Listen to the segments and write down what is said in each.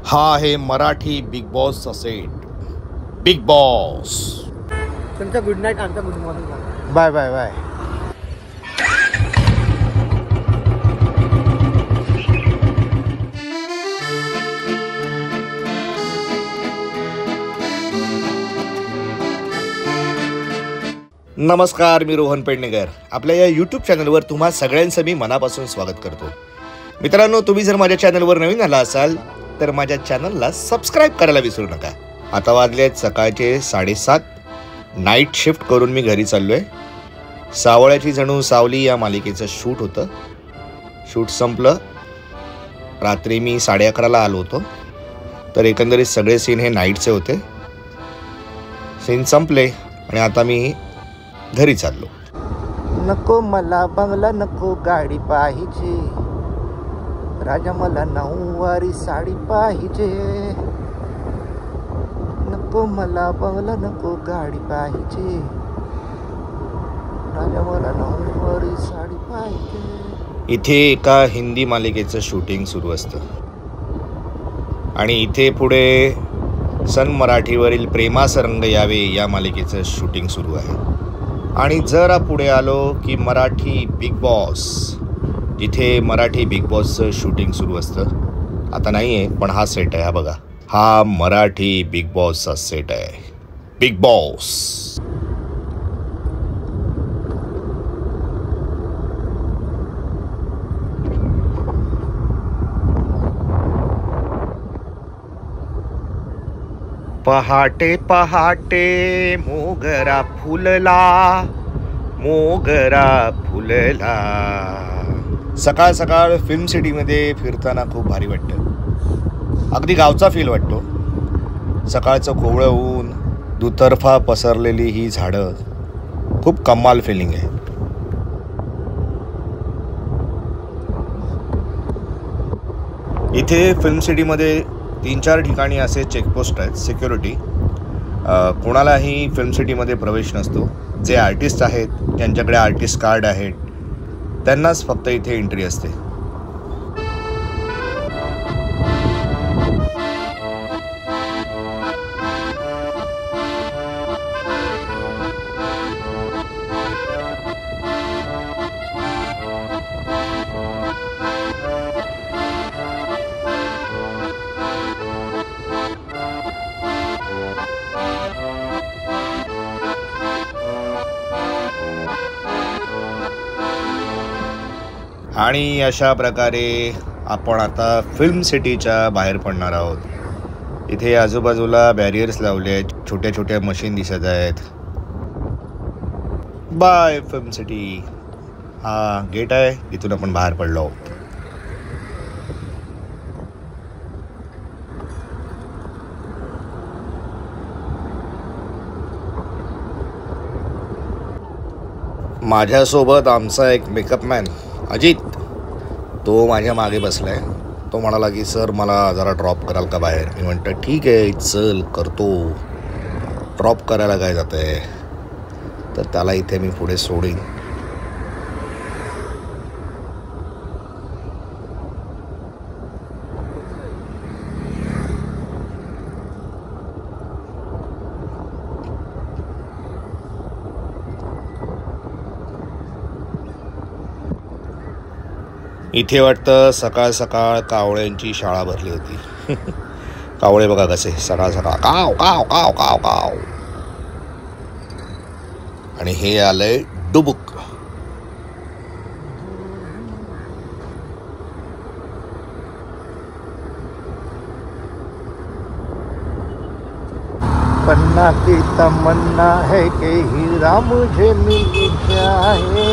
हा आहे मराठी बिग बॉसचा सेट. Big boss. तुमचा गुड नाईट, आमचा good morning. Bye bye bye. नमस्कार, मी रोहन पेडणेकर. आपल्या या यूट्यूब चॅनलवर तुम्हा सगळ्यांचं मी मनापासून स्वागत करतो. मित्रांनो, तुम्ही जर माझ्या चॅनलवर नवीन आला असाल तर माझ्या चॅनलला सबस्क्राईब करायला विसरू नका. आता वाजलेत सकाळचे 7:30. नाईट शिफ्ट करून मी घरी चाललोय. सावळ्याची जणू सावली या मालिकेचं शूट होतं. शूट संपलं. रात्री मी 11:30ला आलो होतो. तर एकंदरीत सगळे सीन हे नाईटचे होते. सीन संपले आणि आता मी घरी चाललो. नको मला बंगला, नको गाडी पाहिजे, राजा मला नऊवारी साडी पाहिजे. नको मला बंगला, नको गाडी पाहिजे, राजा मला नऊवारी साडी पाहिजे. इथे एका हिंदी मालिकेचं शूटिंग सुरू असतं आणि इथे पुढे सन मराठीवरील प्रेमास रंग यावे या मालिकेचं शूटिंग सुरू आहे. आणि जरा पुढे आलो की मराठी बिग बॉस, जिथे मराठी बिग बॉसचं शूटिंग सुरू असतं. आता नाही आहे, पण हा सेट आहे. हा बघा, हा मराठी बिग बॉसचा सेट आहे. Big boss. पहाटे पहाटे मोगरा फुलला, मोगरा फुलला. सकाळ सकाळ फिल्म सिटीमध्ये फिरताना खूप भारी वाटतं. अगदी गावचा फील वाटतो. सकाळचं कोवळं ऊन, दुतर्फा पसरलेली ही झाडं, खूप कमाल फिलिंग आहे. इथे फिल्म सिटीमध्ये 3-4 ठिकाणी असे चेकपोस्ट आहेत, सिक्युरिटी. कोणालाही फिल्म सिटीमध्ये प्रवेश नसतो. जे आर्टिस्ट आहेत, ज्यांच्याकडे आर्टिस्ट कार्ड आहेत, त्यांनाच फक्त इथे एंट्री असते. आणि अशा प्रकारे आपण आता फिल्म सिटीच्या बाहेर पडणार आहोत. इथे आजूबाजूला बॅरियर्स लावले आहेत, छोट्या छोट्या मशीन दिसत आहेत. By film city. हा गेट आहे, इथून आपण बाहेर पडलो आहोत. माझ्यासोबत आमचा एक मेकअप मॅन अजित, तो माझ्या मागे बसलाय. तो म्हणाला की सर मला जरा ड्रॉप कराल का बाहेर. मी म्हणतो ठीक आहे, चल करतो. ड्रॉप करायला काय जात आहे, तर त्याला इथे मी पुढे सोडीन. इथे वाटतं सकाळ सकाळ कावळ्यांची शाळा भरली होती. कावळे बघा कसे सकाळ सकाळ काव काव काव काव काव. आणि हे आलंय डुबुक. पन्ना की तमन्ना है कि हीरा मुझे मिल जाए.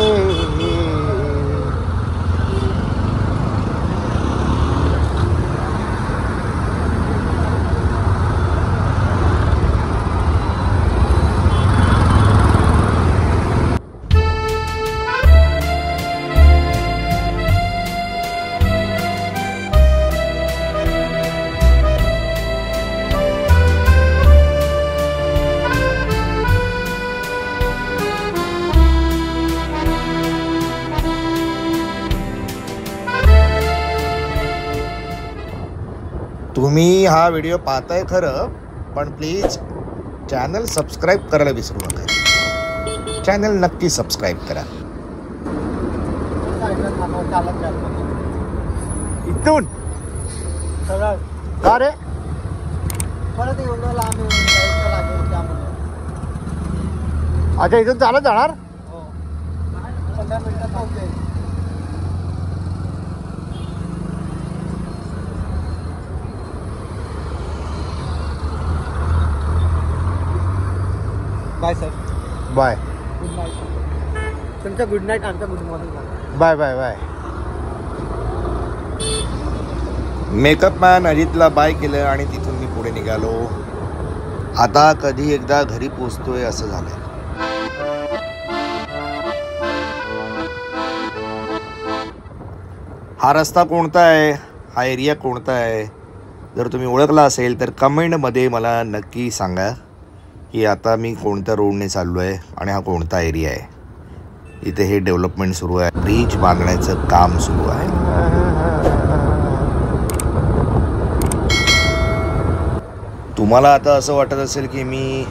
तुम्ही हा व्हिडिओ पाहताय खरं, पण प्लीज चॅनल सबस्क्राईब करायला विसरू नका. चॅनल नक्की सबस्क्राईब करा. इथून का रे? परत एवढं लांब यायचं लागेल त्यामुळे. अच्छा, इथून चालत जाणार? हो, 15 मिनिटात पोहोचेल. Bye sir. Bye good night. तुमचा गुड नाईट, आमचा good morning. Bye bye bye. Makeup man अजितला बाय केलं आणि तिथून मी पुढे निघालो. आता कधी एकदा घरी पोचतोय असं झालंय. हा रस्ता कोणता आहे, हा एरिया कोणता आहे, जर तुम्ही ओळखला असेल तर कमेंटमध्ये मला नक्की सांगा की आता मी कोणत्या रोडने चाललो आहे आणि हा कोणता एरिया आहे. इथे हे डेव्हलपमेंट सुरू आहे, ब्रिज बांधण्याचं काम सुरू आहे. तुम्हाला आता असं वाटत असेल की मी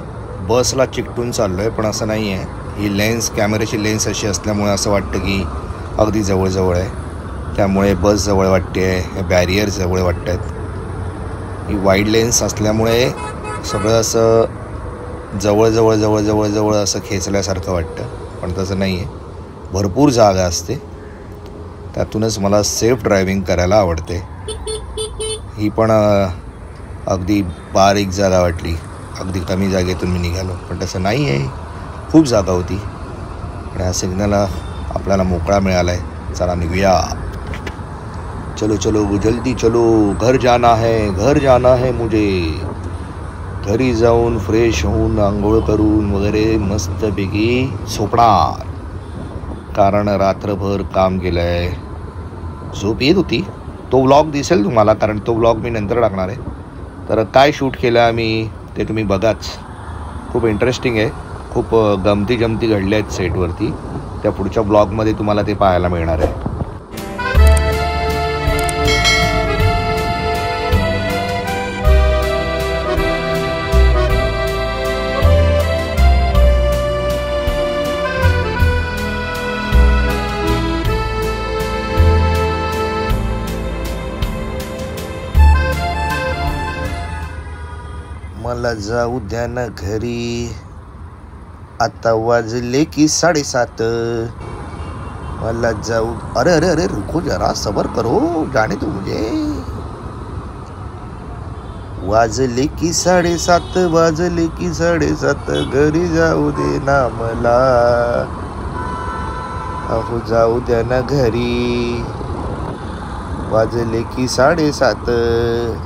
बसला चिकटून चाललो आहे, पण असं नाही आहे. ही लेन्स, कॅमेऱ्याची लेन्स अशी असल्यामुळे असं वाटतं की अगदी जवळजवळ आहे. त्यामुळे बस जवळ वाटते आहे, हे बॅरियर जवळ वाटत आहेत. ही वाईड लेन्स असल्यामुळे सगळं असं जवळ जवळ जवळ जवळ असं खेचल्यासारखं वाटतं, पण तसं नाही आहे. भरपूर जागा असते, त्यातूनच मला सेफ ड्रायव्हिंग करायला आवडते. ही पण अगदी बारीक जागा वाटली, अगदी कमी जागेतून मी निघालो, पण तसं नाही आहे. खूप जागा होती आणि हा सिग्नल आपल्याला मोकळा मिळाला आहे. चला निघूया. चलो चलो जल्दी चलो, घर जाना है मुझे. घरी जाऊन फ्रेश होऊन आंघोळ करून वगैरे मस्तपैकी झोपणार, कारण रात्रभर काम केलं आहे. झोप येत होती. तो व्लॉग दिसेल तुम्हाला, कारण तो व्लॉग मी नंतर टाकणार आहे. तर काय शूट केलं आम्ही ते तुम्ही बघाच. खूप इंटरेस्टिंग आहे, खूप गमती जमती घडल्या आहेत सेटवरती. त्या पुढच्या ब्लॉगमध्ये तुम्हाला ते पाहायला मिळणार आहे. मला जाऊ द्या ना घरी, आता वाजले की 7:30. मला जाऊ. अरे अरे अरे रुको जरा, सबर करो, जाने दो मुझे. वाजले की 7:30, वाजले की 7:30, घरी जाऊ दे ना मला. अहो जाऊ द्या ना घरी, वाजले की 7:30.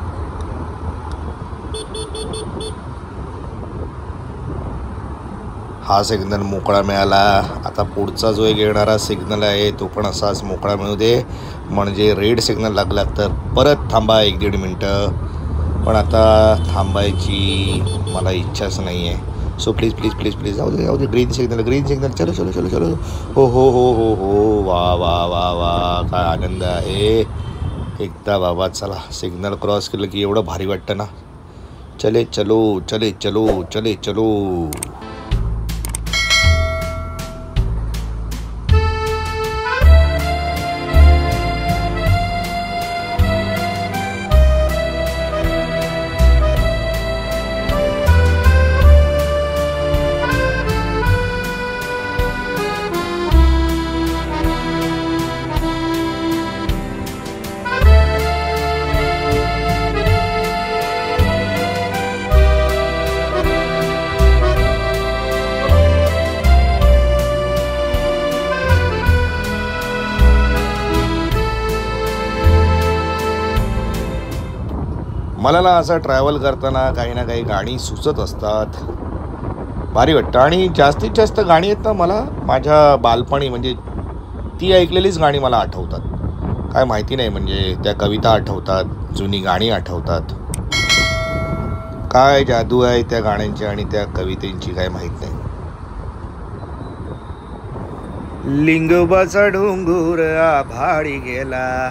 हा सिग्नल मोकळा मिळाला. आता पुढचा जो एक येणारा सिग्नल आहे तो पण असाच मोकळा मिळू दे, म्हणजे रेड सिग्नल लागला तर परत थांबा 1-1.5 मिनटं. पण आता थांबायची मला इच्छाच नाही आहे. So please please please please जाऊ दे. Green signal. चलो चलो चलो चलो. हो हो हो हो हो. वा वा वा वा, काय आनंद आहे. एकदा बाबा चला, सिग्नल क्रॉस केलं की एवढं भारी वाटतं ना. चले चलो चले चलो चले चलो. मला ना असं ट्रॅव्हल करताना काही ना काही गाणी सुचत असतात, भारी वाटतं. आणि जास्तीत जास्त गाणी आहेत ना मला माझ्या बालपणी, म्हणजे ती ऐकलेलीच गाणी मला आठवतात. काय माहिती नाही, म्हणजे त्या कविता आठवतात, जुनी गाणी आठवतात. काय जादू आहे त्या गाण्यांची आणि त्या कवितेंची काय माहीत नाही. लिंगोबाचा डोंगर आभाळी गेला,